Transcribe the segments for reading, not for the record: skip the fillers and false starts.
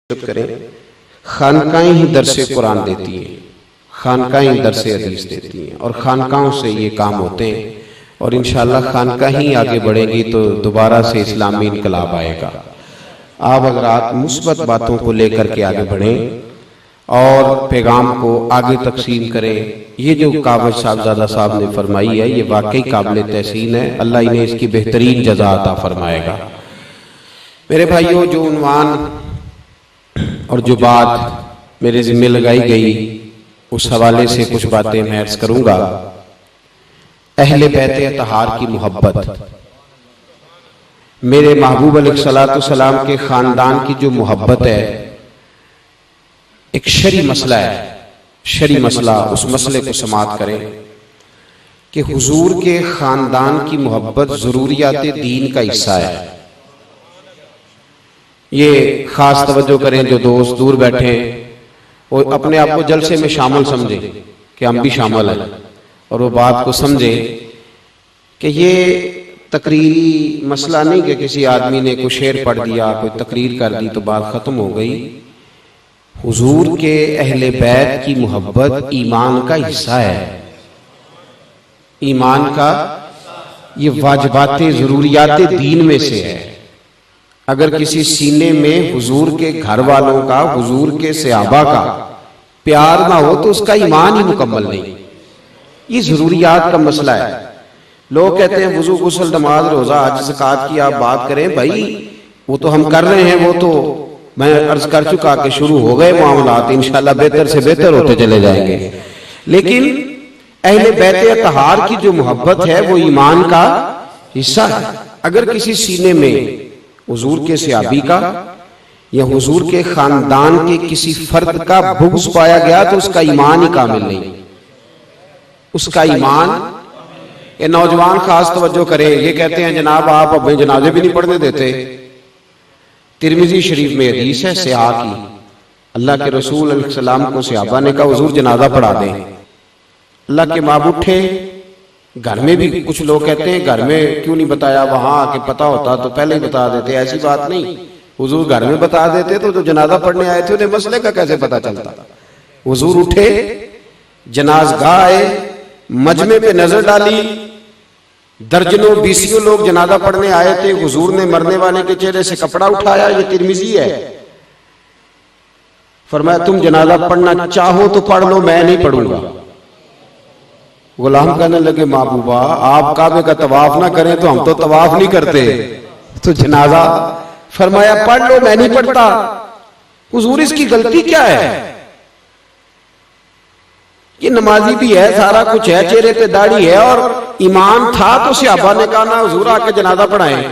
करें, खानकाएं ही दरसे कुरान देती हैं, खानकाएं ही दरसे हदीस देती हैं और खानकाओं से ये काम होते हैं और इंशाअल्लाह खानका ही आगे बढ़ेगी तो दोबारा से इस्लामी इनकलाब आएगा। आप हज़रात मुस्बत बातों को लेकर के आगे बढ़ें और पैगाम को आगे तकसीम करें। ये जो काबज साहबजादा साहब ने फरमाई है ये वाकई काबिल तहसीन है, अल्लाह इन्हें इसकी बेहतरीन जज़ा अता फरमाएगा। मेरे भाइयों, जो उन्वान और जो बात मेरे ज़िम्मे लगाई गई उस हवाले से कुछ बातें मैं अर्ज़ करूँगा। अहले बैत अतहार की मोहब्बत, मेरे महबूब अलैहिस्सलाम के ख़ानदान की जो मोहब्बत है एक शरी मसला है, शरी मसला। उस मसले को समाअत करें कि हुजूर के ख़ानदान की मोहब्बत ज़रूरियात दीन का हिस्सा है। ये खास तवज्जो करें, जो दोस्त दूर बैठे वो अपने आप को जलसे में शामिल समझे कि हम भी शामिल हैं और वो बात को समझे कि ये तकरीरी मसला नहीं कि किसी आदमी ने कोई शेर पढ़ दिया, कोई तकरीर कर दी तो बात ख़त्म हो गई। हुजूर के अहले बैत की मोहब्बत ईमान का हिस्सा है, ईमान का ये वाजिबाते ज़रूरियात दीन में से है। अगर किसी सीने में हुजूर के घर वालों का, हुजूर के सहाबा का प्यार ना हो तो उसका ईमान ही मुकम्मल नहीं। ये ज़रूरियात का मसला है। लोग कहते हैं वुज़ू, गुस्ल, नमाज, रोज़ा, हज, ज़कात की आप बात करें, भाई वो तो हम कर रहे हैं, वो तो मैं अर्ज कर चुका कि शुरू हो गए मामलात, इंशाअल्लाह बेहतर से बेहतर होते चले जाएंगे। लेकिन अहले बैत अतहार की जो मोहब्बत है वो ईमान का हिस्सा है। अगर किसी सीने में हुजूर के सहाबी का या हुजूर के खानदान के किसी फर्द का बुग़्ज़ पाया गया तो उसका ईमान ही कामिल नहीं, उसका ईमान। ये नौजवान खास तवज्जो करें, ये कहते हैं जनाब आप अपने जनाजे भी नहीं पढ़ने देते। तिरमिज़ी शरीफ में हदीस है सियाह की, अल्लाह के रसूल अलैहि सलाम को सहाबा ने कहा हुजूर जनाजा पढ़ा दें। अल्लाह के महबूब उठे, घर में भी कुछ लोग कहते हैं घर में क्यों नहीं बताया, वहां आके पता होता तो पहले ही बता देते। ऐसी बात नहीं, हुजूर घर में बता देते तो जो जनाजा पढ़ने आए थे उन्हें मसले का कैसे पता चलता। हुजूर उठे, जनाज़गाह आए, मजमे पे नजर डाली, दर्जनों बीसियों लोग जनाजा पढ़ने आए थे। हुजूर ने मरने वाले के चेहरे से कपड़ा उठाया, ये तिरमिज़ी है। फरमाया तुम जनाजा पढ़ना चाहो तो पढ़ लो, मैं नहीं पढ़ूंगा। गुलाम कहने लगे महबूबा आप काबे का तवाफ ना करें तो हम तो तवाफ नहीं करते, तो जनाजा। फरमाया पढ़ लो, मैं नहीं पढ़ता। हुजूर इसकी गलती क्या है? ये नमाजी भी है, सारा कुछ है, चेहरे पे दाढ़ी है और ईमान था तो सहाबा ने कहा ना हुजूर आके जनाजा पढ़ाएं।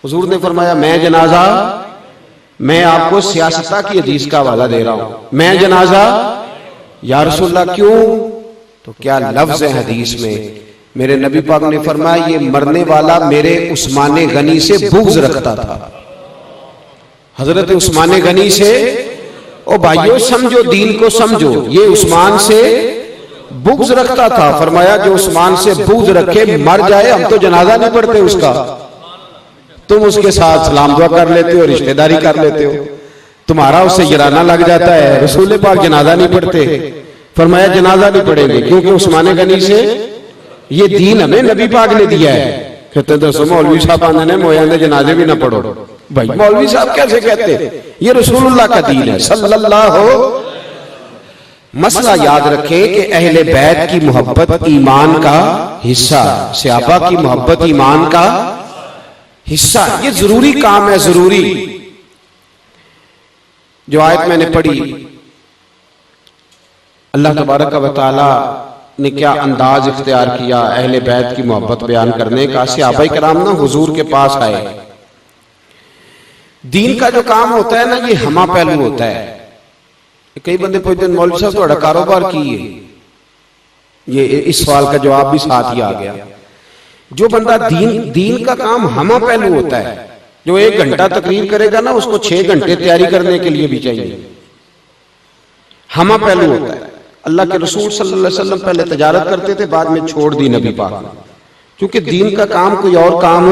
हुजूर ने फरमाया मैं जनाजा, मैं आपको सियासता की हदीस का हवाला दे रहा हूं, मैं जनाजा। या रसूलल्लाह क्यों? तो क्या लफ्ज है हदीस में, मेरे नबी पाक ने फरमाया ये मरने वाला मेरे उस्मान गनी से बुग़्ज़ रखता था। हजरत उस्मान गनी से, ओ भाइयों समझो, दीन को समझो, ये उस्मान से बुग़्ज़ रखता था। फरमाया जो उस्मान से बुग़्ज़ रखे मर जाए हम तो जनाजा नहीं पढ़ते उसका, तुम उसके साथ सलाम दुआ कर लेते हो, रिश्तेदारी कर लेते हो, तुम्हारा उससे गिराना लग जाता है। रसूल पाक जनाजा नहीं पढ़ते। फरमाया जनाजा नहीं पढ़ेंगे क्योंकि उस्मान गनी से ये दीन हमें नबी पाक ने दिया है। कहते दसो मौलवी साहब आने ने मोयाने जनाजे भी ना पढ़ो। भाई मौलवी साहब कैसे कहते, ये रसूलुल्लाह का दीन है सल्लल्लाहु। मसला याद रखें कि अहले बैत की मोहब्बत ईमान का हिस्सा, सहाबा की मोहब्बत ईमान का हिस्सा। ये जरूरी काम है, जरूरी। जो आयत मैंने पढ़ी, अल्लाह तबारक व तआला ने क्या अंदाज इख्तियार किया अहले बैत की मोहब्बत बयान करने का। सहाबाए किराम ना हुजूर के पास आए। दीन का जो काम होता है ना ये हमा पहलू होता है। कई बंदे पूछते हैं मौलवी साहब थोड़ा कारोबार की है, ये इस सवाल का जवाब भी साथ ही आ गया। जो बंदा दीन का काम हमा पहलू होता है, जो 1 घंटा तकरीर करेगा ना उसको 6 घंटे तैयारी करने के लिए भी चाहिए। हमा पहलू होता है। अल्लाह के रसूल सल्लल्लाहु अलैहि वसल्लम पहले तजारत करते थे, बाद में छोड़ दी नबी पाक ने, क्योंकि दीन का काम कोई और काम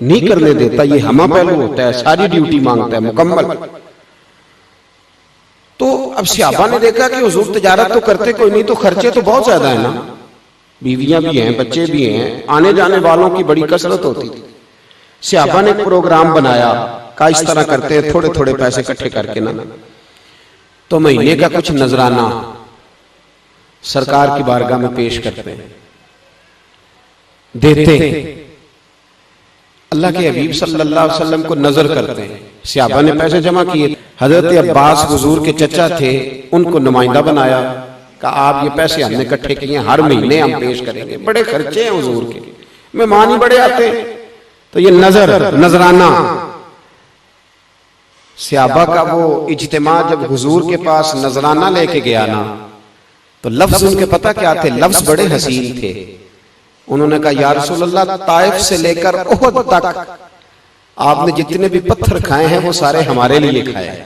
नहीं करने देता। ये हमा पहलू होता है, सारी ड्यूटी मांगता है मुकम्मल। अब सहाबा ने देखा कि हुजूर तिजारत तो करते कोई नहीं, तो खर्चे तो बहुत ज्यादा है ना, बीवियां भी हैं, बच्चे भी हैं, आने जाने वालों की बड़ी कसरत होती थी। सहाबा ने एक प्रोग्राम बनाया का इस तरह करते हैं, थोड़े थोड़े पैसे इकट्ठे करके ना, तो महीने का कुछ नजराना सरकार की बारगाह में पेश करते हैं, देते हैं, अल्लाह के हबीब सल्लल्लाहु अलैहि वसल्लम को नजर करते हैं। सहाबा ने पैसे जमा किए, हजरत अब्बास हुजूर के चचा थे, उनको नुमाइंदा बनाया, कहा आप ये पैसे हमने इकट्ठे किए, हर महीने हम पेश करेंगे, बड़े खर्चे हैं हुजूर के, मेहमान ही बड़े आते हैं, तो ये नजराना सहाबा का वो इज्तिमा जब हुजूर के पास नजराना लेके गया ना, तो लफ्ज उनके पता क्या थे, लफ्ज बड़े हसीन थे। उन्होंने कहा या रसूलल्लाह, ताइफ से लेकर ओहद तक आपने जितने भी पत्थर खाए हैं वो सारे हमारे लिए खाए हैं,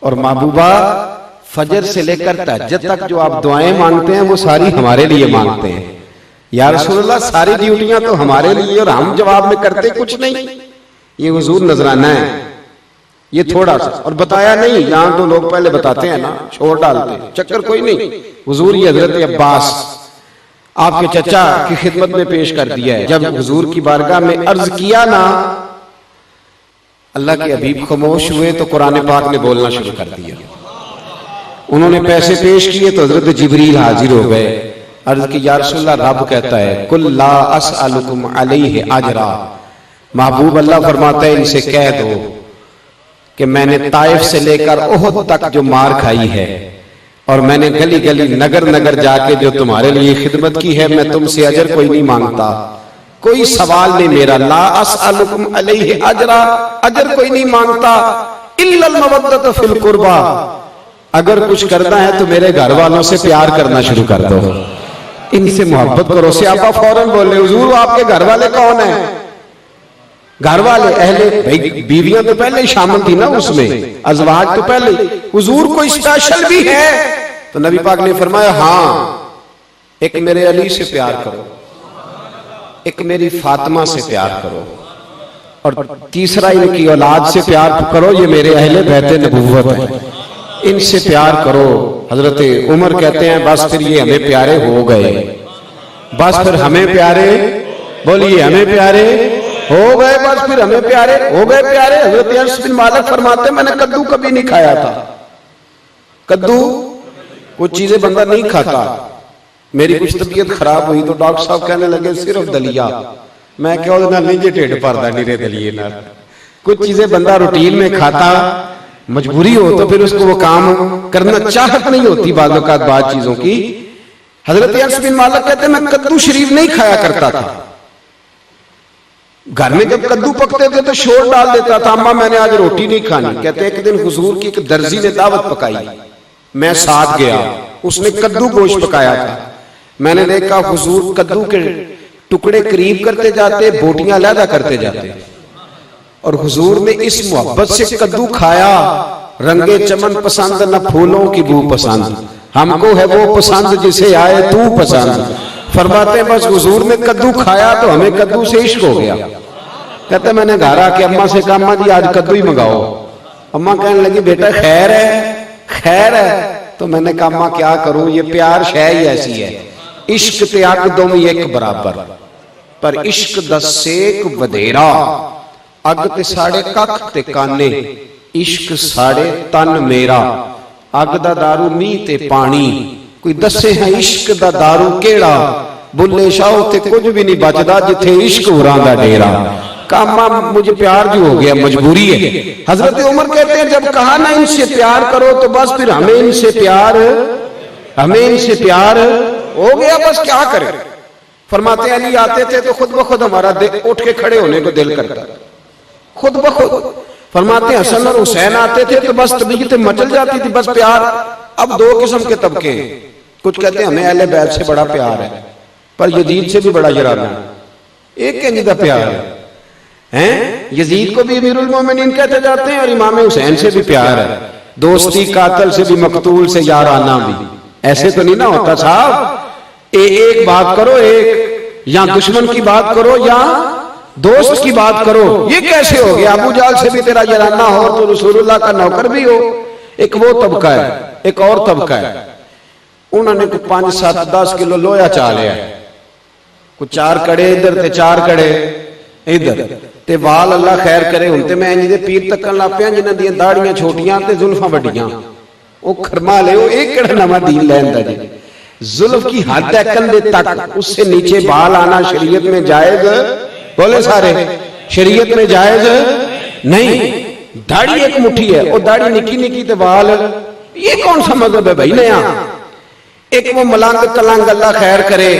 और महबूबा फजर से लेकर तहज्जुद तक जो आप दुआएं मांगते हैं वो सारी हमारे लिए मांगते हैं। या रसूलल्लाह, सारी ड्यूटियां तो हमारे लिए और हम जवाब में करते कुछ नहीं। ये हुजूर नजराना है, ये थोड़ा सा, और बताया नहीं। यहां तो लोग पहले बताते हैं ना, छोड़ डालते हैं, चक्कर कोई नहीं। हुजूर ये हजरत अब्बास आपके चचा की खिदमत में पेश कर दिया है। जब हुजूर की बारगाह में अर्ज किया ना, अल्लाह के हबीब खामोश हुए तो कुरान पाक ने बोलना शुरू कर दिया। उन्होंने पैसे पेश किए तो हजरत जिब्रील हाजिर हो गए। अर्ज की या रसूलल्लाह, रब कहता है कुल ला असअलुकुम अलैहि अजरा, महबूब अल्लाह फरमाता है इनसे कह दो कि मैंने ताइफ से लेकर ओहद तक जो मार खाई है, और मैंने गली गली नगर नगर जाके जो तुम्हारे लिए खिदमत की है, मैं तुमसे अजर कोई नहीं मांगता, कोई सवाल नहीं मेरा। ला असअलुकुम अलैहि अजरा, अजर कोई नहीं मांगता, इल्लल मवद्दत फिल कुर्बा, अगर कुछ करना है तो मेरे घर वालों से प्यार करना शुरू कर दो, इनसे मोहब्बत करो। सहाबा फौरन बोले हुजूर आपके घर वाले कौन है? घर वाले अहले, भाई बीवियां तो पहले ही शामिल थी ना उसमें, अजवाज तो पहले। हुजूर कोई स्पेशल भी है? तो नबी पाक ने फरमाया हाँ, एक मेरे अली से प्यार करो, एक मेरी फातिमा से प्यार करो, और तीसरा इनकी औलाद से प्यार करो, ये मेरे अहले बैते नबूवत है, इनसे प्यार करो। हजरत उमर कहते हैं बस फिर ये हमें प्यारे हो गए, बस फिर हमें प्यारे, बोलिए हमें प्यारे हो गए, बस फिर हमें प्यारे हो गए प्यारे। हजरत अनस बिन मालिक फरमाते मैंने कद्दू कभी नहीं खाया था, कद्दू कुछ चीजें बंदा नहीं खाता। मेरी कुछ तबीयत खराब हुई तो डॉक्टर साहब कहने लगे सिर्फ दलिया, मैं क्या नहीं जे ढेड भरदा नहीं रे दलिए ना। कुछ चीजें बंदा रूटीन में खाता, मजबूरी हो तो फिर उसको वो काम करना चाहत नहीं होती बाज़ औक़ात बाद चीजों की। हजरत अनस बिन मालिक कहते मैं कद्दू शरीफ नहीं खाया करता था, घर में जब कद्दू पकते थे तो शोर डाल देता था, अम्मा मैंने आज रोटी नहीं खानी। कहते एक दिन हुजूर की एक दर्जी ने दावत पकाई, मैं साथ गया, उसने कद्दू गोश्त पकाया था। मैंने देखा हुजूर कद्दू के टुकड़े करीब करते जाते, बोटियां अलहदा करते जाते, और हुजूर ने इस मोहब्बत से कद्दू खाया, रंगे चमन पसंद न फूलों की बू पसंद, हमको है वो पसंद जिसे आए तू पसंद। फरमाते बस हुजूर ने कद्दू खाया तो हमें कद्दू से इश्क हो गया। कहते मैंने घर आके अम्मा से कहा अम्मा जी आज कद्दू ही मंगाओ। अम्मा कहने लगी बेटा खैर है, खैर है। तो मैंने कहा अम्मा क्या करूं, ये प्यार शय ही ऐसी है, इश्क ते अग दोवें एक बराबर, पर इश्क दा सेक वधेरा, अग ते साढ़े कख ते काने, इश्क साढ़े तन मेरा, अग दा दारू मीह ते पानी, कोई दसे है इश्क दा दारू केड़ा, बुल्ले शाह ते कुछ भी नहीं बचदा जिथे इश्क उरां दा डेरा। कामा मुझे प्यार जो हो गया, मजबूरी है। हजरत उमर कहते हैं जब कहा ना इनसे प्यार करो तो बस फिर हमें इनसे प्यार हो गया, बस क्या करें। फरमाते अली आते थे तो खुद ब खुद हमारा उठ के खड़े होने को दिल करता, खुद ब खुद। फरमाते हसन और हुसैन आते थे तो बस तबीयत मचल जाती थी, बस प्यार। अब दो किस्म के तबके हैं, कुछ कहते हैं हमें अहले बैत से बड़ा प्यार है, पर यजीद से भी बड़ा जराना है। एक इंज का प्यार है, यजीद को भी अमीरुल मोमिनीन कहते जाते हैं, और इमाम हुसैन से भी प्यार है। दोस्ती कातल से भी, मकतूल से याराना भी। ऐसे तो नहीं ना होता साहब, एक बात करो, एक या दुश्मन की बात करो या दोस्त की बात करो। ये कैसे हो गया? अबू जाल से भी तेरा जराना हो तो रसूलुल्लाह का नौकर भी हो, एक वो तबका है, एक और तबका है। उन्होंने 5 7 10 किलो लोया चा लिया, कुछ 4 कड़े इधर ते 4 कड़े इधर ते वाल अल्लाह खैर करे। हुण ते मैं इंज दे पीर तकन लग पिया जिन्हां दी दाड़ियां छोटियां ते जुल्फां वड्डियां, ओ खरमा ले ओ एक केड़ा नवां दीन लैंदा जी। जुल्फ की हद है कंधे तक, उससे नीचे बाल आना शरीयत में जायज, बोले सारे, शरीयत में जायज नहीं। दाढ़ी एक मुट्ठी है, वो दाढ़ी निकी निकी ते बाल, ये कौन सा मजहब है भाई नया? एक वो मलंग तलंग अल्लाह खैर करे,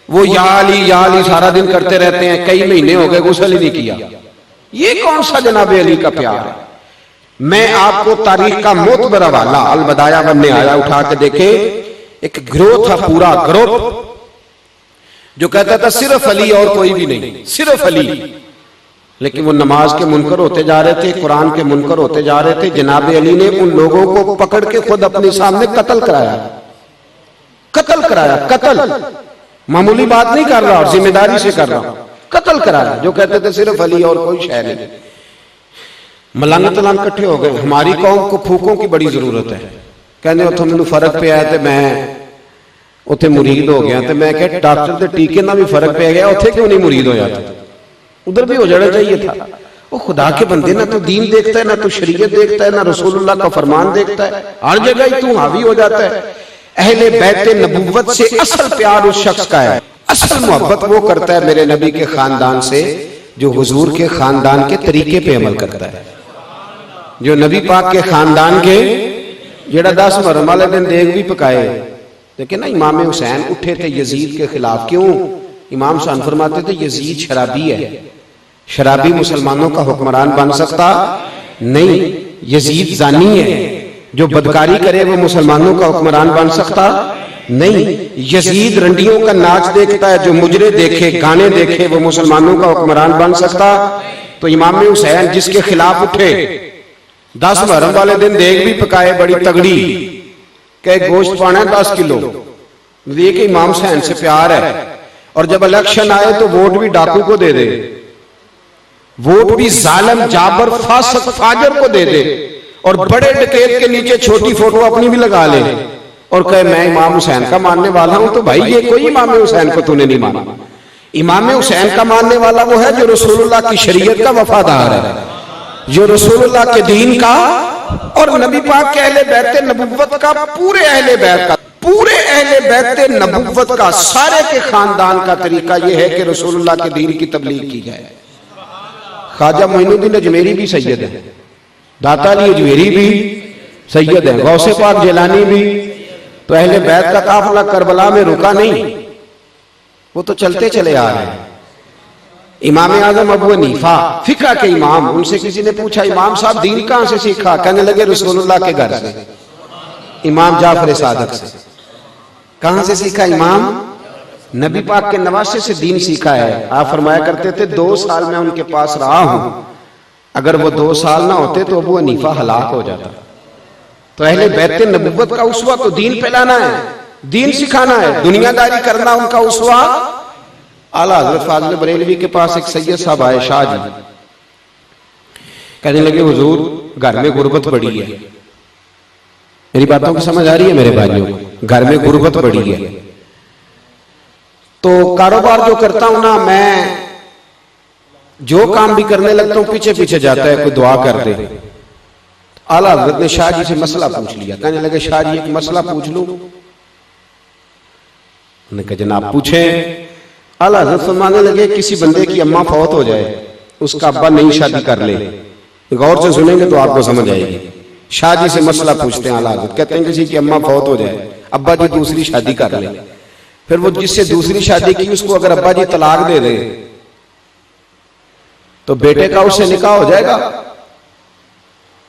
वो याली सारा दिन करते रहते हैं, कई महीने हो गए गुस्ल ही नहीं किया। ये कौन सा जनाब अली का प्यार है? मैं आपको तारीख का मोतबर हवाला अल बदाया बनने आया उठा के देखे, एक ग्रोह था, पूरा ग्रुप जो कहता था सिर्फ अली और कोई भी नहीं, सिर्फ अली। लेकिन वो नमाज के मुनकर होते जा रहे थे, कुरान के मुनकर होते जा रहे थे। जनाब अली ने उन लोगों को पकड़ के खुद अपने सामने कत्ल कराया, कत्ल मामूली बात नहीं कर रहा और जिम्मेदारी से कर रहा, कत्ल कराया। जो कहते थे सिर्फ अली और कोई शय नहीं। मलंग तलंग इकट्ठे हो गए, हमारी कौम को फूकों की बड़ी जरूरत है। कहने उतो मैनू फर्क पे आया तो मैं उथे मुरीद हो गया। तो मैं कहा डॉक्टर के टीके ना भी फर्क पे गया, उथे क्यों नहीं मुरीद हो जाता? उधर भी हो जाना चाहिए था। वो खुदा के बंदे, ना तो दीन देखता है, ना तो शरीयत देखता है, ना रसूलुल्लाह का फरमान देखता है, हर जगह ही तू हावी हो जाता है। अहले बैत नबुव्वत से असल प्यार उस शख्स का है, असल मोहब्बत वो करता है मेरे नबी के खानदान से जो हुजूर के खानदान के तरीके पे अमल करता है। जो नबी पाक के खानदान के जेड़ा 10 मुहर्रम वाले दिन देग भी पकाए, लेकिन ना इमाम हुसैन उठे थे यजीद के खिलाफ। क्यों? इमाम हुसैन फरमाते थे यजीद शराबी है, शराबी मुसलमानों का हुक्मरान बन सकता नहीं। यजीद जानी है, जो बदकारी करे वो मुसलमानों का हुक्मरान बन सकता नहीं। यजीद रंडियों का नाच देखता है, जो मुजरे देखे गाने देखे वो मुसलमानों का हुक्मरान बन सकता। तो इमाम हुसैन जिसके खिलाफ उठे, 10 मुहर्रम वाले दिन देग भी पकाए बड़ी तगड़ी, कहे गोश्त पाना है 10 किलो, ये कि इमाम हुसैन से प्यार है। और जब इलेक्शन आए तो वोट भी डाकू को दे दे, वोट भी जालिम जाबर फासिक फाजिर को दे दे, और बड़े डकैत के नीचे छोटी फोटो अपनी भी लगा ले और कहे मैं इमाम हुसैन का मानने वाला हूं। तो भाई ये कोई इमाम हुसैन को तूने नहीं माना। इमाम हुसैन का मानने वाला वो है जो रसूलुल्लाह की शरीयत का वफादार है, जो रसूलुल्लाह के दीन का और नबी पाक के अहले बैत नबुव्वत का, पूरे अहले बैत का, पूरे अहले बैत नबुव्वत का, सारे के खानदान का तरीका यह है कि रसूलुल्लाह के दीन की तबलीग की जाए। ख्वाजा मोइनुद्दीन अजमेरी भी सैयद है, दाता अली अजमेरी भी सैयद है, गौसे पाक जिलानी भी। तो अहले बैत का काफिला करबला में रुका नहीं, वो तो चलते चले आ रहे हैं। इमाम आजम अबू हनीफा फिक़ह के इमाम, उनसे किसी ने पूछा इमाम साहब दीन कहां से सीखा? कहने लगे रसूलुल्लाह के घर से, इमाम जाफर सादिक से। कहां से सीखा? इमाम नबी पाक के नवासे से दीन सीखा है। आप फरमाया करते थे 2 साल मैं उनके पास रहा हूं, अगर वो 2 साल ना होते तो अबू हनीफा हलाक हो जाता। तो अहले बैत नबुव्वत का उसवा तो दीन फैलाना है, दीन सिखाना है, दुनियादारी करना उनका उसवा। आला हज़रत फाज़िल बरेलवी के पास एक सैयद साहब आए, शाह जी, कहने लगे हुजूर घर में गुर्बत बड़ी है। मेरी बातों की समझ आ रही है मेरे भाइयों? घर में गुर्बत बड़ी है, तो कारोबार जो करता हूं ना, मैं जो काम भी करने लगता हूं पीछे पीछे जाता है, कोई दुआ कर दे। आला हज़रत ने शाह जी से मसला पूछ लिया। कहने लगे शाह जी एक मसला पूछ लूं? उन्होंने कहा जनाब पूछे। आला हज़रत फरमाने लगे किसी बंदे की अम्मा फौत हो जाए, उसका अब्बा नई शादी कर ले, गौर से सुनेंगे तो आपको समझ आएगी। शाह जी से मसला पूछते हैं आला हज़रत, कहते हैं किसी की अम्मा फौत हो जाए, अब्बा जी दूसरी शादी कर ले, फिर वो जिससे दूसरी शादी की उसको अगर अब्बा जी तलाक दे दे तो बेटे का उससे निकाह हो जाएगा?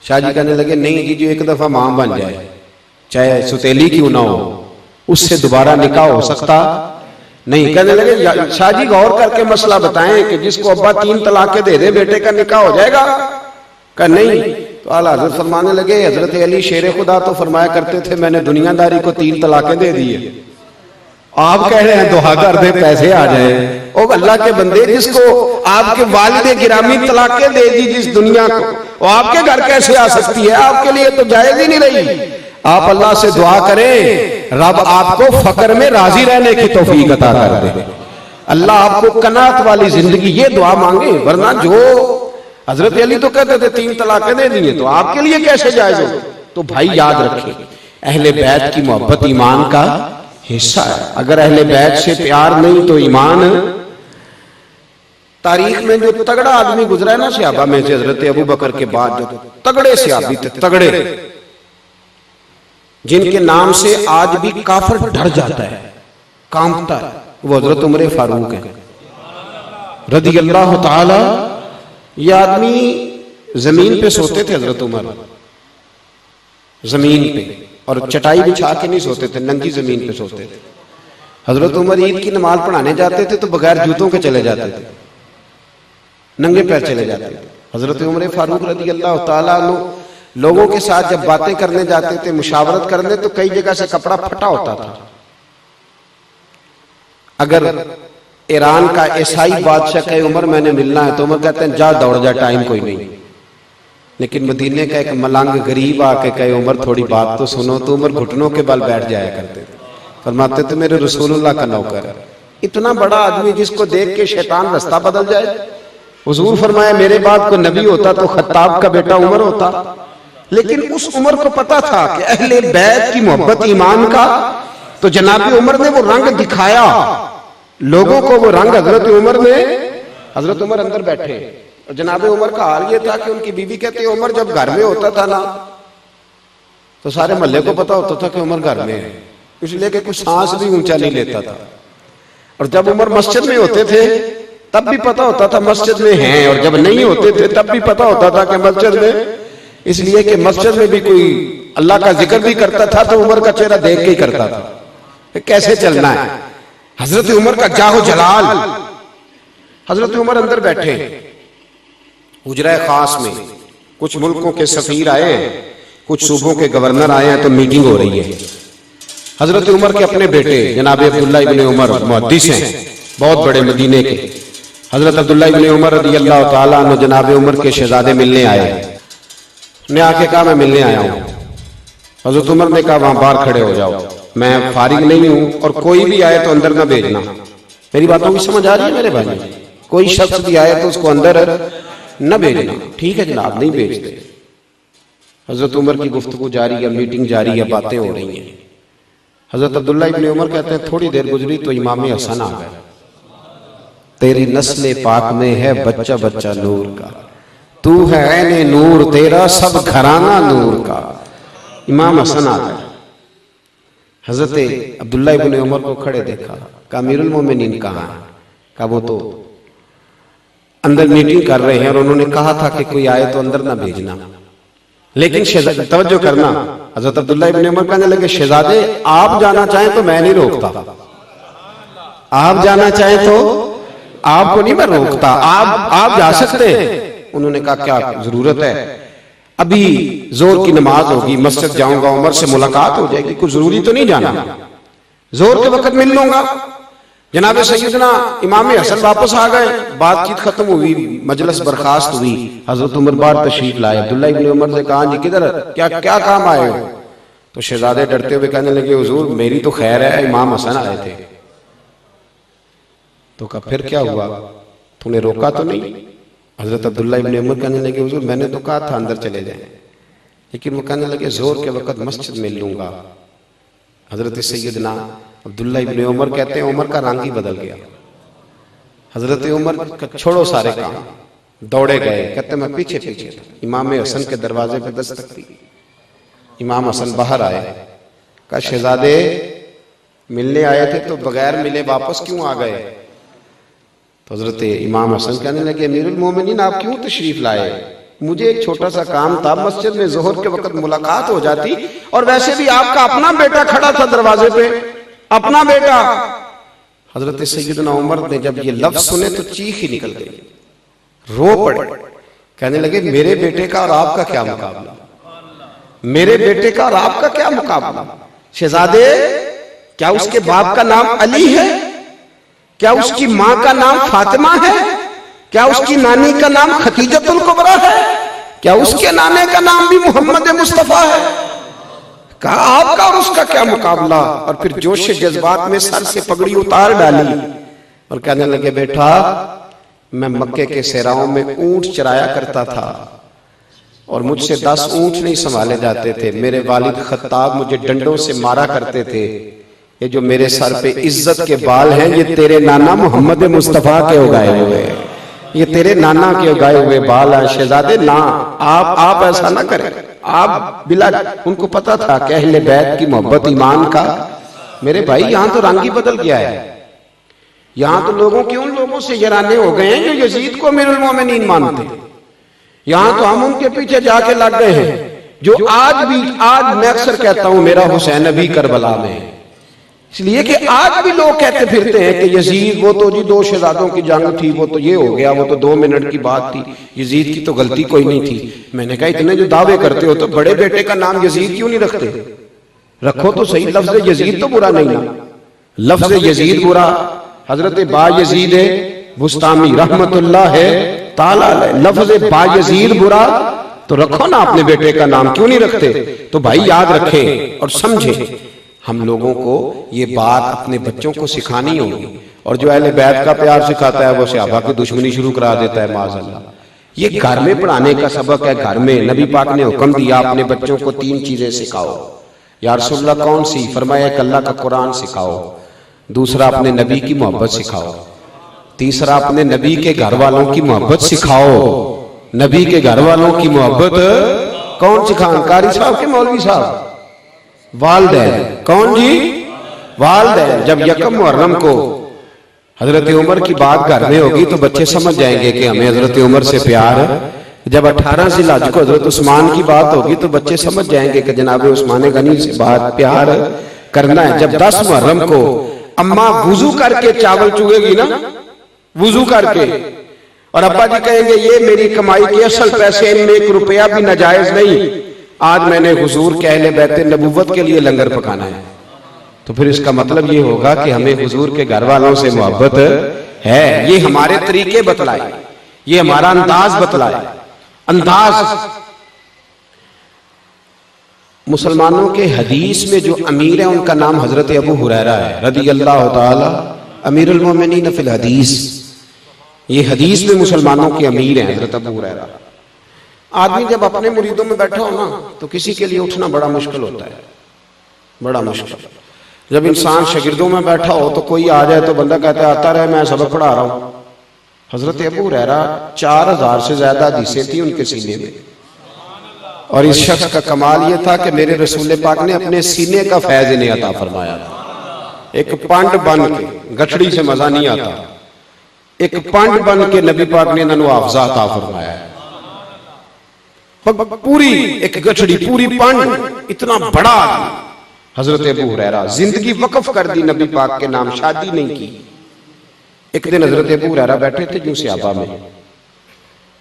शाह जी कहने लगे नहीं जी, जो एक दफा मां बन जाए, चाहे सुतेली क्यों ना हो, उससे दोबारा निकाह हो सकता नहीं। कहने लगे शाह जी गौर करके मसला बताएं कि जिसको अब्बा 3 तलाकें दे दे बेटे का निकाह हो जाएगा? कहा नहीं। तो आला हज़रत फरमाने लगे हजरत अली शेर खुदा तो फरमाया करते थे मैंने दुनियादारी को 3 तलाकें दे दी है, आप कह रहे हैं दुआ कर दे पैसे आ जाए। ओ अल्लाह के बंदे, जिसको आपके वालिद गिरामी तलाकें दे दी जिस दुनिया को, वो आपके घर कैसे आ सकती है? आपके लिए तो जायज ही नहीं रही। आप अल्लाह से दुआ करें, रब आपको फक्र में राजी रहने की तौफीक अता कर दे, अल्लाह आपको कनात वाली जिंदगी, ये दुआ मांगे। वरना जो हजरत अली तो कहते थे 3 तलाकें दे दिए, तो आपके लिए कैसे जायज हो? तो भाई याद रखें, अहले बैत की मोहब्बत ईमान का हिस्सा है। अगर अहले बैत से प्यार नहीं तो ईमान। तारीख में जो तगड़ा आदमी गुजरा है ना सहाबा में से, हजरत अबू बकर के बाद जो तगड़े सहाबी थे, तगड़े, जिनके नाम से आज भी काफिर डर जाता है, कांपता है, वो हजरत उमर फारूक है रदी अल्लाह ताला। ये आदमी जमीन पे सोते थे, हजरत उमर जमीन पे, और चटाई बिछा के नहीं सोते थे, नंगी जमीन पे सोते थे। हजरत उमर ईद की नमाज पढ़ाने जाते थे तो बगैर जूतों के चले जाते थे, नंगे पैर चले जाते थे। हजरत उमर फारूक रदी अल्लाह ताला अन्हु लोगों के साथ जब बातें करने जाते थे, मुशावरत करने, तो कई जगह से कपड़ा फटा होता था। अगर ईरान का ईसाई बादशाह कहे उमर मैंने मिलना है, तो उमर कहते हैं जा दौड़ जा, टाइम कोई नहीं। लेकिन मदीने का एक मलंग गरीब आके कहे उमर थोड़ी बात तो सुनो, तो उमर घुटनों के बल बैठ जाया करते थे। फरमाते थे मेरे रसूलुल्लाह का नौकर है। इतना बड़ा आदमी जिसको देख के शैतान रास्ता बदल जाए। हुजूर फरमाया मेरे बाद को नबी होता तो खत्ताब का बेटा उमर होता। लेकिन उस उमर को पता था कि अहले बैत की मोहब्बत ईमान का, तो जनाब उमर ने वो रंग दिखाया लोगों को। वो रंग हजरत उमर अंदर बैठे, और जनाब उमर का हाल ये था कि उनकी बीवी कहती है उमर जब घर में होता था ना, तो सारे मोहल्ले को पता होता था कि उमर घर में है, इसलिए कि कुछ सांस भी ऊंचा नहीं लेता था। और जब उमर मस्जिद में होते थे तब भी पता होता था मस्जिद में हैं, और जब नहीं होते थे तब भी पता होता था कि मस्जिद में, इसलिए कि मस्जिद में भी कोई अल्लाह का जिक्र भी करता था तो उमर का चेहरा देख के ही करता था। कैसे चलना है? हजरत उमर का जाहो जलाल। हजरत उमर अंदर बैठे हुजरा खास में, कुछ मुल्कों के सफीर आए, कुछ सूबों के गवर्नर आए हैं, तो मीटिंग हो रही है। हजरत उमर के अपने बेटे जनाब अब्दुल्लाह इब्ने उमर मुहद्दिस हैं, बहुत बड़े मदीने के। हजरत अब्दुल्लाह इब्ने उमर रज़ी अल्लाह ताला अन्हु जनाब उमर के शहजादे मिलने आए। ने आके कहा मैं मिलने आया हूँ। हजरत उमर ने कहा वहां बाहर खड़े हो जाओ, मैं फारिग नहीं हूं, और कोई भी आए तो अंदर ना भेजना। मेरी बातों की समझ आ रही है मेरे भाई? कोई शख्स भी आए तो उसको अंदर न भेजना। ठीक है जनाब, नहीं भेजते। हजरत उमर की गुफ्तगू जारी है, मीटिंग जारी है, बातें हो रही हैं। हजरत अब्दुल्ला इब्ने उमर कहते हैं थोड़ी देर गुजरी तो इमाम हसन आ गए। तेरी नस्ल पाक में है बच्चा बच्चा नूर का, तू है ऐने नूर तेरा सब घराना नूर का। इमाम हसन आ गए। हजरत अब्दुल्ला इब्ने उमर को खड़े देखा, कहा अमीरुल मोमिनीन कहाँ है? कहा वो तो अंदर मीटिंग कर रहे हैं, और उन्होंने कहा था कि कोई आए तो अंदर ना भेजना। लेकिन तवज्जो करना, हजरत अब्दुल्ला इब्ने उमर कहने लगे शहजादे आप जाना चाहें तो मैं नहीं रोकता, आप जाना चाहें तो आपको नहीं मैं रोकता, आप जा सकते। उन्होंने कहा क्या जरूरत है? अभी जोर की नमाज होगी, मस्जिद जाऊंगा, उमर से मुलाकात हो जाएगी, कुछ जरूरी तो नहीं जाना, जोर के वक्त मिल लूंगा। जनाब सैयदना इमाम हसन वापस आ गए, बातचीत खत्म हुई, मजलिस बर्खास्त हुई। हजरत उमर बार तशरीफ लाए। अब्दुल्ला इब्ने उमर से कहा जी किधर क्या क्या काम आए हो? तो शहजादे डरते हुए कहने लगे हुजूर मेरी तो खैर है, इमाम हसन आए थे। तो कहा फिर क्या हुआ, तूने रोका तो नहीं? हजरत अब्दुल्ला इब्ने उमर कहने लगे हुजूर मैंने तो कहा था अंदर चले जाएं, लेकिन वो कहने लगे जोर के वक्त मस्जिद में लूंगा। हजरत सैयदना अब्दुल्ला इब्ने उमर कहते हैं उमर का रंग ही बदल गया। हजरत उमर का छोड़ो सारे काम, दौड़े गए। कहते मैं पीछे पीछे था, इमाम हसन के दरवाजे पे दस्तक दी। इमाम हसन बाहर आए, कहा शहजादे मिलने आए थे तो बगैर मिले वापस क्यों आ गए? तो हजरत इमाम हसन कहने लगे अमीरुल मोमिनीन आप क्यों तशरीफ लाए? मुझे एक छोटा सा काम था, मस्जिद में जोहर के वक्त मुलाकात हो जाती, और वैसे भी आपका अपना बेटा खड़ा था दरवाजे पे, अपना बेटा। हजरत सैयदना उमर ने जब ये लफ्ज सुने तो चीख ही निकल गई, रो पड़े। कहने लगे मेरे बेटे का और आपका क्या मुकाबला, मेरे बेटे का और आपका क्या मुकाबला? शहजादे क्या उसके बाप का नाम अली है? क्या उसकी मां का नाम फातिमा है? क्या उसकी नानी का नाम खतीजतुल कुबरा है? क्या उसके नाने का नाम भी मोहम्मद मुस्तफा है? कहा आपका और उसका क्या मुकाबला। और फिर जोश जज्बात में सर से पगड़ी उतार डाली और कहने लगे, बेटा मैं मक्के के सेराओं में ऊंट चराया करता था और मुझसे 10 ऊंट नहीं संभाले जाते थे। मेरे वालिद खत्ताब मुझे डंडों से मारा करते थे। ये जो मेरे सर पे इज्जत के बाल हैं, ये तेरे नाना मोहम्मद मुस्तफा के उगाए हुए हैं, ये तेरे नाना के उगाए हुए बाल हैं। शहजादे ना, आप ऐसा ना करें। आप बिला, उनको पता था कि अहले बैत की मोहब्बत ईमान का। मेरे भाई यहां तो रंग ही बदल गया है। यहां तो लोगों के उन लोगों से यराने हो गए हैं जो यजीद को अमीरुल मोमिनीन मानते। यहां तो हम उनके पीछे जाके लग गए हैं जो आज मैं अक्सर कहता हूं मेरा हुसैन अभी करबला में है। इसलिए कि आज भी लोग कहते फिरते हैं कि यजीद वो तो जी 2 शहजादों की जंग थी, वो तो ये हो गया, वो तो 2 मिनट की बात थी, यजीद की तो गलती कोई नहीं थी। मैंने कहा इतने जो दावे करते हो तो बड़े बेटे का नाम यजीद क्यों नहीं रखते? रखो तो सही। लफ्ज यजीद तो बुरा नहीं ना, लफ्ज यजीद बुरा। हजरत बायजीद बुस्तामी रहमतुल्लाह ताला अलैह, लफ्ज बायजीद बुरा तो रखो ना अपने बेटे का नाम, क्यों नहीं रखते? तो भाई याद रखें और समझें, हम लोगों को ये बात अपने बच्चों को सिखानी होगी। और जो अहले बैत का प्यार सिखाता है वो सहाबा की दुश्मनी शुरू करा देता है माज़अल्लाह। ये घर में पढ़ाने का सबक है। घर में नबी पाक ने हुक्म दिया अपने बच्चों को 3 चीजें सिखाओ। या रसूलुल्लाह कौन सी? फरमाया एक अल्लाह का कुरान सिखाओ, दूसरा अपने नबी की मोहब्बत सिखाओ, तीसरा अपने नबी के घर वालों की मोहब्बत सिखाओ। नबी के घर वालों की मोहब्बत कौन सिखाएं? कारी साहब के मौलवी साहब? वालिदैन। कौन जी? वालिदैन। जब यकम मुहर्रम को हजरत उमर की बात घर में होगी तो बच्चे समझ जाएंगे कि हमें हजरत उमर से प्यार। जब 18 ज़िलहज को हजरत उस्मान की बात होगी तो बच्चे समझ जाएंगे कि जनाब उस्मान गनी से बात प्यार करना है। जब 10 मुहर्रम को अम्मा वुजू करके चावल चुगेगी ना, वुजू करके, और अब्बा जी कहेंगे ये मेरी कमाई के असल पैसे, इनमें 1 रुपया भी नाजायज नहीं, आज मैंने हुजूर के अहले बैत नबुव्वत के लिए लंगर पकाना है, तो फिर इसका मतलब ये होगा कि हमें हुजूर के घर वालों से मोहब्बत है। ये हमारे तरीके बतलाए, ये हमारा अंदाज बतलाए। अंदाज मुसलमानों के हदीस में जो अमीर है उनका नाम हजरत अबू हुरैरा है रदियल्लाहु ताला, अमीरुल मोमिनीन फिल हदीस। ये हदीस में मुसलमानों के अमीर हैं हजरत अबू हुरैरा। आदमी जब अपने मुरीदों में बैठा हो ना तो किसी के लिए उठना बड़ा मुश्किल होता है, बड़ा मुश्किल। जब इंसान शागिर्दों में बैठा हो तो कोई आ जाए तो बंदा कहता है आता रहे, मैं सबक पढ़ा रहा हूं। हजरत अबू हुरैरा 4000 से ज्यादा हदीसें थी उनके सीने में, और इस शख्स का कमाल यह था कि मेरे रसूल पाक ने अपने सीने का फैज इन्हें अता फरमाया था। एक पंड बन के, गठड़ी से मजा नहीं आता, एक पंड बन के नबी पाक ने इन्होंने हाफजा अता फरमाया। पूरी एक गठड़ी, पूरी पंड, इतना बड़ा हजरत अबू हुरैरा, जिंदगी वक्फ कर दी नबी पाक के नाम, शादी नहीं की। एक दिन हजरत अबू हुरैरा बैठे थे जो सहाबा में,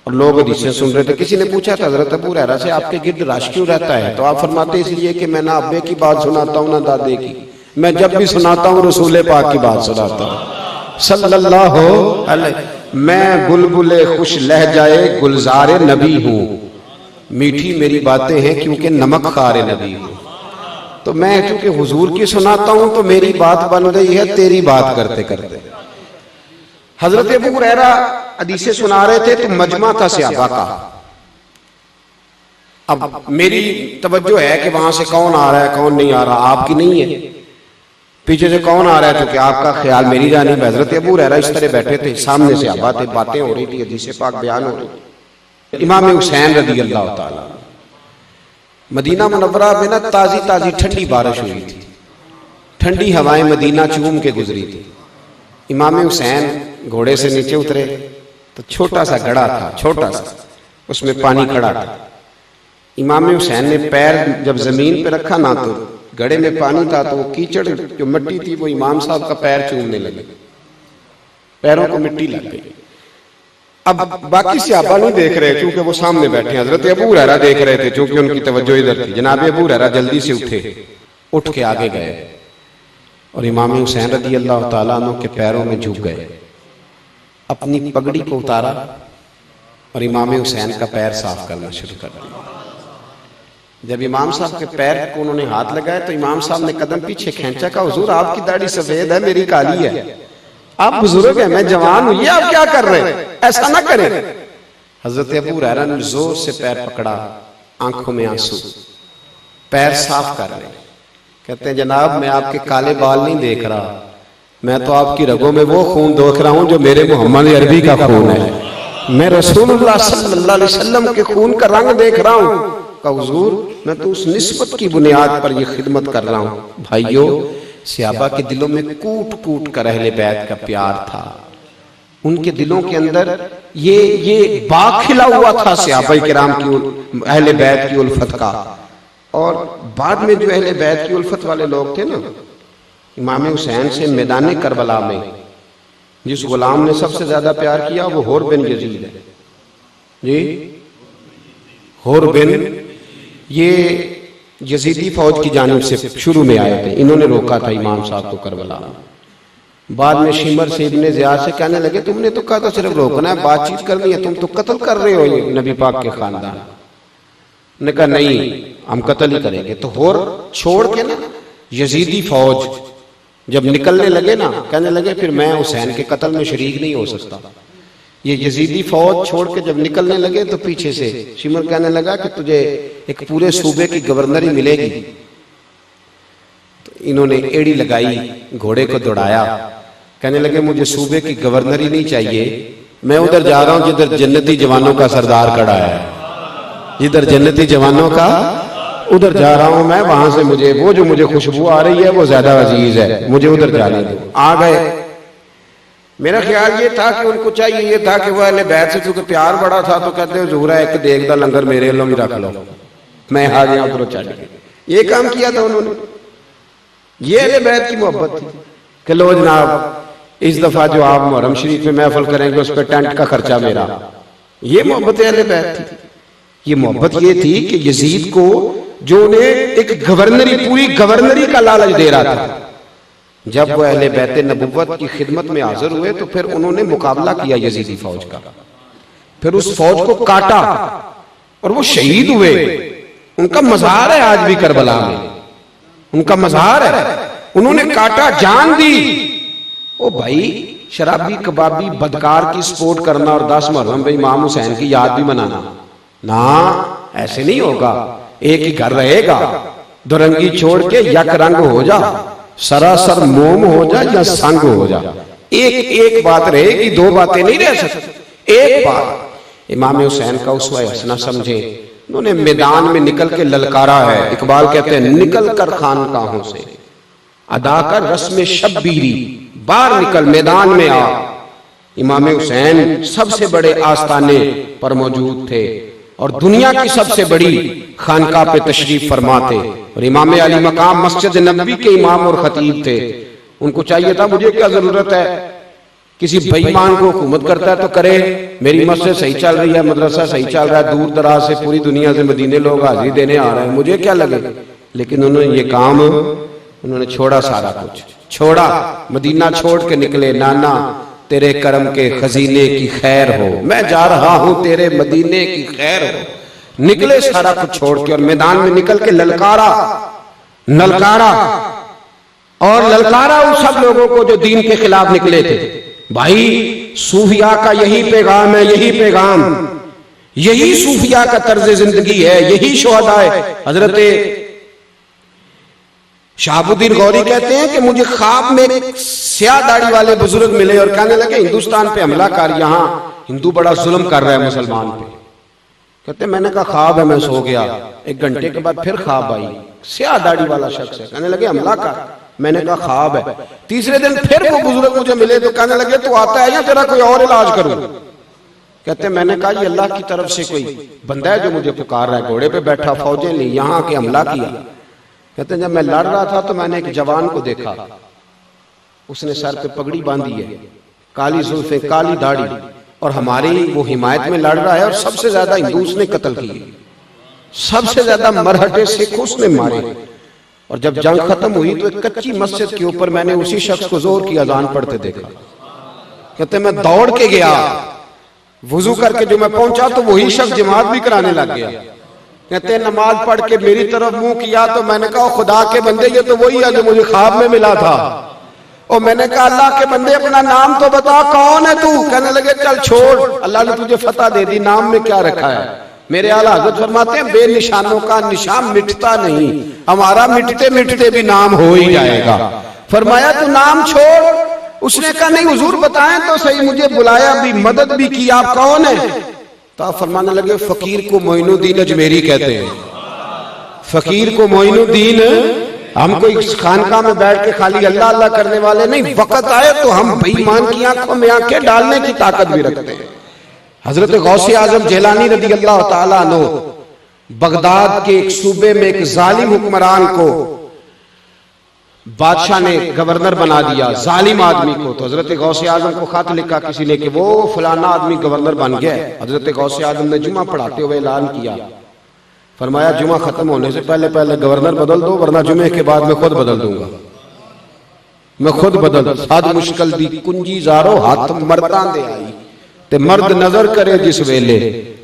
और लोग हदीसें सुन रहे थे। किसी ने पूछा था हजरत अबू हुरैरा से आपके गिर्द रश क्यों रहता है? तो आप फरमाते इसलिए कि मैं ना अब्बे की बात सुनाता हूँ ना दादे की, मैं जब भी सुनाता हूँ रसूल पाक की बात सुनाता हूँ सल्लल्लाहु अलैहि। मैं बुलबुले खुश लहजाए गुलजारे नबी हूँ, मीठी मेरी बातें हैं क्योंकि नमक खारे नबी हूँ। तो मैं क्योंकि हुजूर की सुनाता हूँ तो मेरी बात बन गई है तेरी बात करते करते। हजरत अबू हुरैरा हदीसें सुना रहे थे तो मजमा था सहाबा का। अब मेरी तवज्जो है कि वहां से कौन आ रहा है कौन नहीं आ रहा, आपकी नहीं है। पीछे से कौन आ रहा है तो क्या आपका ख्याल मेरी जानिब। हजरत अबू हुरैरा इस तरह बैठे थे, सामने सहाबा थे, बातें हो रही थी, हदीसें पाक बयान हो रही थी। इमाम हुसैन रज़ियल्लाहु ताला, मदीना मुनव्वरा में ना ताजी ताजी ठंडी बारिश हुई थी, ठंडी हवाएं मदीना चूम के गुजरी थी। इमाम हुसैन घोड़े से नीचे उतरे तो छोटा सा गड़ा था, छोटा सा, उसमें पानी खड़ा था। इमाम हुसैन ने पैर जब जमीन पे रखा ना तो गड़े में पानी था, तो वो कीचड़ जो मिट्टी थी वो इमाम साहब का पैर चूमने लगे, पैरों को मिट्टी लग गई। अब बाकी सहाबा नहीं देख रहे क्योंकि वो सामने बैठे हैं, हजरत अबू हुरैरा देख रहे थे क्योंकि उनकी तवज्जो इधर थी। जनाब अबू हुरैरा जल्दी से उठे, उठ के आगे गए और इमाम हुसैन रज़ियल्लाहु ताला अन्हु के पैरों में झुक गए, अपनी पगड़ी को उतारा और इमाम हुसैन का पैर साफ करना शुरू कर दिया। जब इमाम साहब के पैर को उन्होंने हाथ लगाया तो इमाम साहब ने कदम पीछे खींचा, कहा हुजूर आपकी दाढ़ी सफेद है, मेरी काली है, आप बुजुर्ग हैं, मैं जवान हूं, ये आप क्या कर रहे हैं, ऐसा ना करें। हजरत अबू हुरैरा ने जोर से पैर पकड़ा, आंखों में आंसू, पैर साफ कर रहे हैं। कहते हैं जनाब मैं आपके काले बाल नहीं देख रहा, मैं तो आपकी रगों में वो खून देख रहा हूं जो मेरे मोहम्मद अरबी का खून है, मैं रसूलुल्लाह सल्लल्लाहु अलैहि वसल्लम के खून का रंग देख रहा हूं। का हुजूर मैं तो उस निस्बत की बुनियाद पर ये खिदमत कर रहा हूं। भाइयों, सहाबा के दिलों में कूट कूट कर अहले बैत का प्यार था, उनके दिलों के अंदर ये बाग खिला हुआ था सहाबा किराम की, अहले बैत की उल्फत का। और बाद में जो अहले बैत की उल्फत वाले लोग थे ना, इमाम हुसैन से मैदान करबला में जिस गुलाम ने सबसे ज्यादा प्यार किया वो होर बिन यजीद है जी। होर बिन ये यजीदी फौज की जानिब से शुरू में आए थे, इन्होंने रोका था इमाम साहब को करबला में। बाद में शिमर से इब्ने ज़ियाद से कहने लगे तुमने तो कहा था सिर्फ रोकना है, बातचीत करनी है, तुम तो कत्ल कर रहे हो ये नबी पाक के खानदान ने। कहा नहीं हम कत्ल ही करेंगे। तो होर छोड़ के ना यजीदी फौज जब निकलने लगे ना, कहने लगे फिर मैं हुसैन के कत्ल में शरीक नहीं हो सकता। ये यजीदी फौज छोड़ के जब निकलने लगे तो पीछे से शिमर कहने लगा कि तुझे एक पूरे सूबे की गवर्नरी मिलेगी। तो इन्होंने एड़ी लगाई, घोड़े को दौड़ाया, कहने लगे मुझे सूबे की गवर्नरी नहीं चाहिए, मैं उधर जा रहा हूं जिधर जन्नती जवानों का सरदार खड़ा है, जिधर जन्नती जवानों का उधर जा रहा हूं मैं, वहां से मुझे वो जो मुझे खुशबू आ रही है वो ज्यादा अजीज है, मुझे उधर जाने दो। आ गए। मेरा ख्याल ये था कि उनको चाहिए ये था कि वह अहले बैत से चूंकि प्यार बड़ा था तो कहते हुजूर एक देख दा लंगर मेरे लो भी रख लो, मैं आ गया उधर चल गया। ये काम किया था उन्होंने, ये अहले बैत की मोहब्बत थी कि लो जनाब इस दफा जो आप मुहर्रम शरीफ में महफिल करेंगे उस पर टेंट का खर्चा मेरा। ये मोहब्बत अहले बैत थी। ये मोहब्बत ये थी कि यजीद को जो उन्हें एक गवर्नरी, पूरी गवर्नरी का लालच दे रहा था, जब वो अहले बैत नबुव्वत की खिदमत में हाजिर हुए तो फिर उन्होंने मुकाबला किया यजीदी फौज का, फिर उस फौज को काटा और वो शहीद हुए। उनका मज़ार है आज भी करबला में, उनका मज़ार है, उन्होंने काटा, जान दी। ओ भाई शराबी कबाबी बदकार की सपोर्ट करना और 10 मुहर्रम पे इमाम हुसैन की याद भी मनाना, ना ऐसे नहीं होगा। एक ही घर रहेगा, दुरंगी छोड़ के यक रंग हो जा, सरासर मोम हो जा या संग हो जा, एक बात रहेगी, दो बातें नहीं रह सकती, एक बात। इमाम हुसैन का उसवा हसना समझे, उन्होंने मैदान में निकल के ललकारा है। इकबाल कहते हैं निकल कर खानकाहों से अदा कर रस्म शब्बीरी, बाहर निकल मैदान में आ। इमाम हुसैन सबसे बड़े आस्थाने पर मौजूद थे और दुनिया की सबसे बड़ी खानका पे तशरीफ फरमाते, और इमाम अली मकाम मस्जिद नबवी के इमाम और खतीब थे। उनको चाहिए था मुझे क्या जरूरत है, किसी बेईमान को हुकूमत करता है तो करे, मेरी मस्जिद सही चल रही है, मदरसा सही चल रहा है, दूर दराज से पूरी दुनिया से मदीने लोग हाजिरी देने आ रहे हैं, मुझे क्या लगे। लेकिन उन्होंने ये काम उन्होंने छोड़ा, सारा कुछ छोड़ा, मदीना छोड़ के निकले। नाना तेरे करम के खजीने की खैर हो, मैं जा रहा हूं तेरे मदीने की खैर हो। निकले सारा कुछ छोड़ के और मैदान में निकल के ललकारा और ललकारा उन सब लोगों को जो दीन के खिलाफ निकले थे। भाई सूफिया का यही पैगाम है, यही सूफिया का तर्ज जिंदगी है, यही शुहदा है। हजरत शहाबुद्दीन गौरी कहते हैं कि मुझे ख्वाब में स्याह दाढ़ी वाले बुजुर्ग मिले और कहने लगे हिंदुस्तान पे हमला कर, यहां हिंदू बड़ा जुल्म कर रहा है मुसलमान पे। कहते मैंने कहा ख्वाब है, मैं सो गया। 1 घंटे के बाद फिर ख्वाब आई, स्याह दाढ़ी वाला शख्स है, कहने लगे हमला कर, मैंने कहा ख्वाब है। तीसरे दिन फिर वो बुजुर्ग मुझे मिले तो कहने लगे तू आता है या तेरा कोई और इलाज करूं। कहते मैंने कहा ये अल्लाह की तरफ से कोई बंदा है जो मुझे पुकार रहा है, घोड़े पे बैठा, फौजें नहीं, यहां के हमला किया। कहते जब मैं लड़ रहा था तो मैंने एक जवान को देखा, उसने सर पे पगड़ी बांधी है, काली जुल्फे, काली दाढ़ी, और हमारी वो हिमायत में लड़ रहा है, और सबसे ज्यादा हिंदू उसने कत्ल किए, सबसे ज्यादा मरहटे सिख उसने मारे। और जब जंग खत्म हुई तो एक कच्ची मस्जिद के ऊपर मैंने उसी शख्स को जोर की अजान पढ़ते देखा। कहते मैं दौड़ के गया वुजू करके जो मैं पहुंचा तो वही शख्स जमात भी कराने लग गया। कहते हैं नमाज पढ़ के मेरी तरफ मुंह किया तो मैंने कहा खुदा के बंदे ये तो वही है जो मुझे ख्वाब में मिला था। और मैंने कहा अल्लाह के बंदे अपना नाम तो बता, कौन है तू? कहने लगे चल छोड़, अल्लाह ने तुझे फतह दे दी, नाम में क्या रखा है। मेरे आला हज़रत फरमाते हैं बेनिशानों का निशान मिटता नहीं, हमारा मिटते मिटते भी नाम हो ही जाएगा। फरमाया तू नाम छोड़। उसने कहा नहीं हुजूर बताएं तो सही, मुझे बुलाया भी, मदद भी की, आप कौन है? तो आप फरमाने लगे फकीर को मोइनुद्दीन अजमेरी कहते हैं। फकीर को मोइनुद्दीन, हम कोई खानका में बैठ के खाली अल्लाह अल्लाह करने वाले नहीं, वक्त आए तो हम बेईमान की आंखों में आंखें डालने की ताकत भी रखते हैं। हजरत गौसे आजम जिलानी रज़ी अल्लाह ताला अन्हु बगदाद के एक सूबे में एक जालिम हुक्मरान को बादशाह ने गवर्नर बना दिया, जालिम आदमी को। तो हजरत गौसे आजम को खत लिखा किसी ने कि वो फलाना आदमी गवर्नर बन गया। हजरत गौसे आजम ने जुमा पढ़ाते हुए ऐलान किया, फरमाया जुमा खत्म होने से पहले पहले गवर्नर बदल दो, वरना जुमे के बाद मैं खुद बदल दूंगा, मैं खुद बदल। साद मुश्किल दी कुंजी जारो हाथ मर्दां दे आई, ते मर्द नजर करे जिस वेले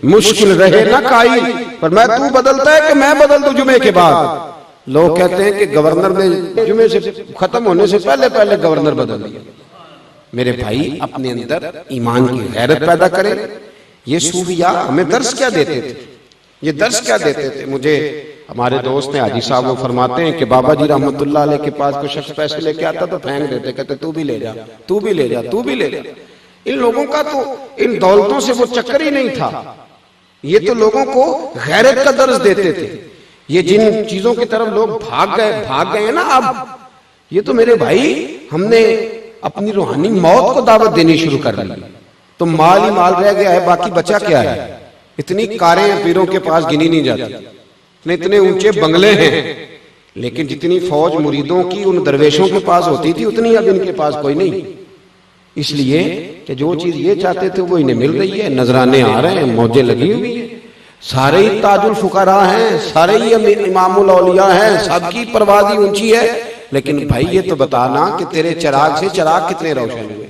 मुश्किल रहे ना काई। पर मैं तू बदलता है कि मैं बदल दूं जुमे के बाद? लोग कहते हैं कि गवर्नर ने जुमे से खत्म होने से पहले पहले गवर्नर बदल दिया। मेरे भाई अपने अंदर ईमान की गैरत पैदा करें। ये सूफिया हमें दर्श क्या देते थे? ये दर्श क्या देते थे? मुझे हमारे दोस्त ने हाजी साहब वो फरमाते हैं कि बाबा जी रहमतुल्लाह अलैह के पास कोई शख्स पैसे लेके आता तो फेंक देते, कहते तू भी ले जा, तू भी ले जा, तू भी ले जा। इन लोगों का तो इन दौलतों से वो चक्कर ही नहीं था। ये तो लोगों को गैरत का दर्ज देते थे। ये जिन चीजों की तरफ लोग भाग गए ना, अब ये तो मेरे भाई हमने अपनी रूहानी मौत को दावत देनी शुरू कर दी। तो माल ही माल रह गया है, बाकी बचा क्या है? इतनी कारें पीरों के पास गिनी नहीं जाती, इतने ऊंचे बंगले हैं, लेकिन जितनी फौज मुरीदों की उन दरवेशों के पास होती थी उतनी अब इनके पास कोई नहीं। इसलिए कि जो चीज ये चाहते थे वो इन्हें मिल रही है, नजराने आ रहे हैं, मौजें लगी हुई है, सारे ही ताजुल फुकरा हैं, सारे ही इमामुल औलिया हैं, सबकी परवाज़ी ऊंची है। लेकिन भाई ये तो बताना कि तेरे चिराग से चिराग कितने रोशन हुए,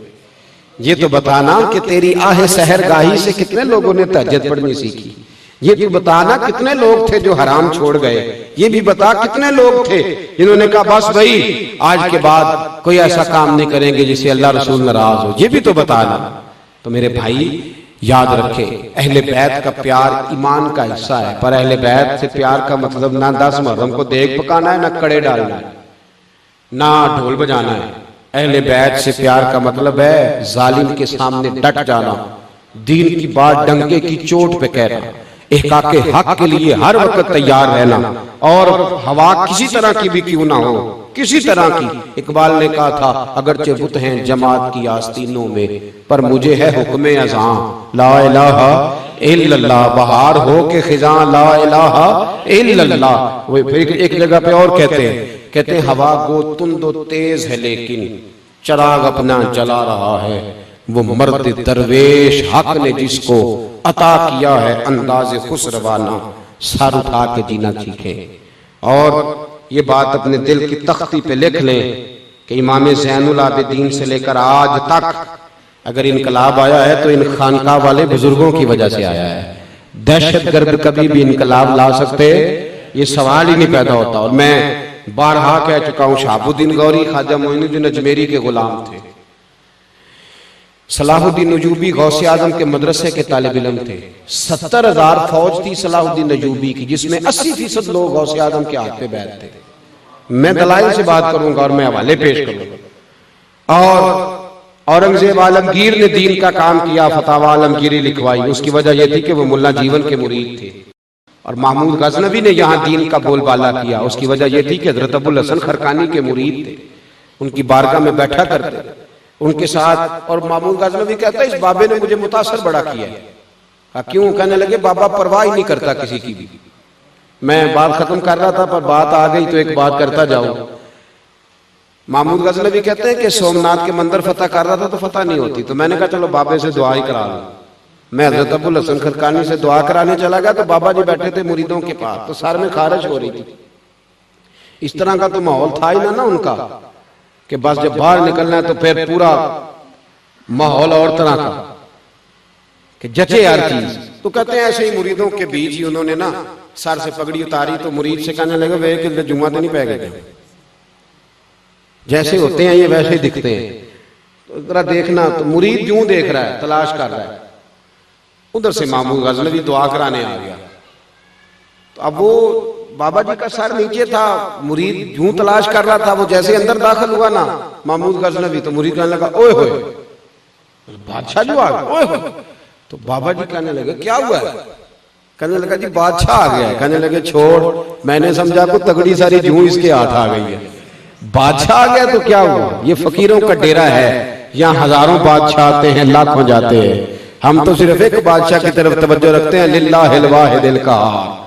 ये तो बताना कि तेरी आहे सहरगाही से कितने लोगों ने तहज्जुद पढ़नी सीखी, ये भी बताना कितने लोग थे जो हराम छोड़ गए, ये भी बता कितने लोग थे जिन्होंने कहा बस भाई आज के बाद कोई ऐसा काम नहीं करेंगे जिससे अल्लाह रसूल नाराज हो, ये भी तो बताना। तो मेरे भाई याद रखे, अहले बैत का प्यार ईमान का हिस्सा है, पर अहले बैत से प्यार का मतलब ना 10 मुहर्रम को देग पकाना है, ना कड़े डालना है, ना ढोल बजाना है। अहले बैत से प्यार का मतलब है जालिम के सामने डट जाना, दीन की बात डंके की चोट पे कहना, इहकाके हक के लिए हर वक्त तैयार रहना, और हवा किसी तरह की भी क्यों ना हो, किसी तरह की। इकबाल ने कहा था अगरचे बुत हैं जमात की आस्तीनों में, पर मुझे है हुक्म अज़ां ला इलाहा इल्लल्लाह, बहार हो के खिजां ला इलाहा इल्लल्लाह। वो फिर एक जगह पे और कहते हैं हवा गो तुंदो तेज है लेकिन चराग अपना जला रहा है, वो मर्द दरवेश हक ने जिसको अता किया है अंदाज़े खुसरवाना, सर उठा के जीना सीखे। और ये बात अपने दिल की तख्ती पे लिख लें कि इमाम ज़ैनुल आबिदीन से लेकर आज तक अगर इनकलाब आया है तो इन खानका वाले बुजुर्गों की वजह से आया है। दहशतगर्द कभी भी इनकलाब ला सकते, ये सवाल ही नहीं पैदा होता। और मैं बारहा कह चुका हूं, शहाबुद्दीन गौरी ख्वाजा मोइनुद्दीन अजमेरी के गुलाम थे, सलाहुद्दीन नजूबी गौसे आजम के मदरसे के तालिब इल्म थे। 70,000 फौज थी सलाहुद्दीन नजूबी की, जिसमें 80% लोग गौसे आजम के हाथ पे बैठ थे। मैं दलाइल से बात करूंगा और मैं हवाले पेश करूंगा। और औरंगजेब आलमगीर ने दीन का काम किया, फतावा आलमगीरी लिखवाई, उसकी वजह यह थी कि वो मुल्ला जीवन के मुरीद थे। और महमूद गजनवी ने यहाँ दीन का बोलबाला किया, उसकी वजह यह थी कि हजरत अबुल हसन खरकानी के मुरीद थे, उनकी बारगाह में बैठा करते उनके साथ। और महमूद गजनवी कहता है इस बाबे ने मुझे मुतासर बड़ा किया है। क्यों? कहने लगे बाबा परवाह ही नहीं करता किसी की भी। मैं बात खत्म कर रहा था पर बात आ गई तो एक बात करता जाऊं। महमूद गजनवी कहते हैं कि सोमनाथ के मंदिर फतह कर रहा था तो फतह नहीं होती, तो मैंने कहा चलो बाबे से दुआ ही करा लो। मैं हजरत अबुल हसन खरकानी से दुआ कराने चला गया तो बाबा जी बैठे थे मुरीदों के पास, तो सर में खारिश हो रही थी। इस तरह का तो माहौल था ही ना उनका कि बस जब बाहर निकलना है तो फिर पूरा माहौल और तरह का कि जचे हर चीज। तो कहते हैं ऐसे ही मुरीदों के बीच ही उन्होंने ना सर से पगड़ी उतारी तो मुरीद से कहने लगे वे कि जुम्मा तो नहीं पै गए, जैसे होते हैं ये वैसे ही दिखते हैं, तो जरा देखना। तो मुरीद यूं देख रहा है, तलाश कर रहा है। उधर से महमूद गजनवी दुआ कराने आ गया। तो अब वो बाबा जी का सर नीचे था, मुरीद यूं तलाश कर रहा था, वो जैसे अंदर दाखिल हुआ ना महमूद गजनवी, तो मुरीद कहने लगा ओए होए, बादशाह जो आ गया, ओए होए। तो बाबा जी कहने लगे क्या हुआ है? कहने लगा जी बादशाह आ गया है। कहने लगे छोड़, मैंने समझा को तगड़ी सारी जूं इसके हाथ आ गई है, बादशाह आ गया तो क्या हुआ? ये फकीरों का डेरा है, यहाँ हजारों बादशाह आते हैं, लाखों जाते हैं, हम तो सिर्फ एक बादशाह की तरफ तवज्जो रखते हैं, लिल्लाहिल वाहिदिल कहार।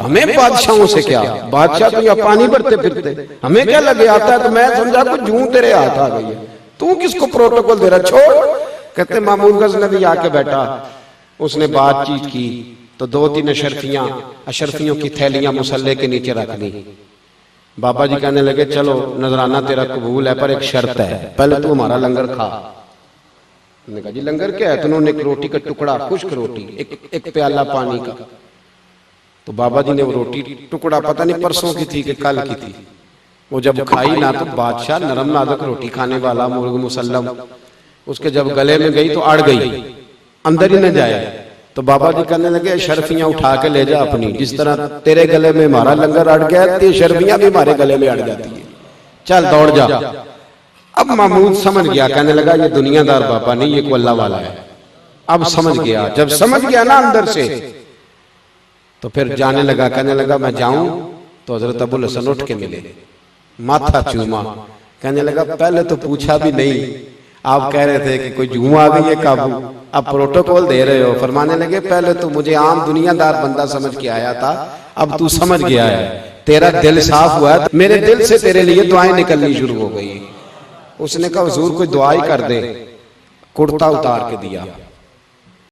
हमें बादशाहों से क्या, बादशाह तो यहाँ पानी भरते फिरते, हमें क्या लगे आता है? तो मैं समझा को जूं तेरे हाथ आ गई है, तू किसको प्रोटोकॉल दे रहा, छोड़। कहते महमूद गजनवी आके बैठा, उसने बातचीत की तो 2-3 अशरफियों की थैलियां मुसल्ले के नीचे रख दी। बाबा जी कहने लगे चलो नजराना तेरा कबूल है, पर एक शर्त है, पहले तू हमारा लंगर खा। उन्होंने कहा जी लंगर क्या है? तो उन्होंने एक रोटी का टुकड़ा, खुश्क रोटी, एक प्याला पानी का। तो बाबा जी ने वो रोटी टुकड़ा, पता नहीं परसों की थी कि कल की थी, वो जब खाई ना तो बादशाह नरम नाजुक रोटी खाने वाला मुर्ग मुसल्लम, उसके जब गले में गई तो अड़ गई, अंदर ही न जाए। तो बाबा जी कहने लगे शर्फियां उठा के ले जा अपनी, जिस तरह तेरे गले में हमारा लंगर अड़ गया, ते शर्फियां भी हमारे गले में अड़ जाती है, चल दौड़ जा। अब महमूद समझ गया, कहने लगा ये दुनियादार बाबा नहीं, ये कोई अल्लाह वाला है। अब समझ गया, जब समझ गया ना अंदर से, तो फिर जाने लगा, कहने लगा मैं जाऊं तो हजरत अबुल हसन उठ के मिले, माथा चूमा। कहने लगा पहले तो पूछा भी नहीं, आप कह रहे थे कि कोई जूं आ गई है काबू, अब प्रोटोकॉल दे रहे हो। फरमाने लगे पहले तो मुझे आम दुनियादार बंदा समझ के आया था, अब तू समझ गया है, तेरा दिल साफ हुआ है, मेरे दिल से तेरे लिए दुआएं निकलनी शुरू हो गई। उसने कहा हुजूर कोई दुआ ही कर दे, कुर्ता उतार के दिया।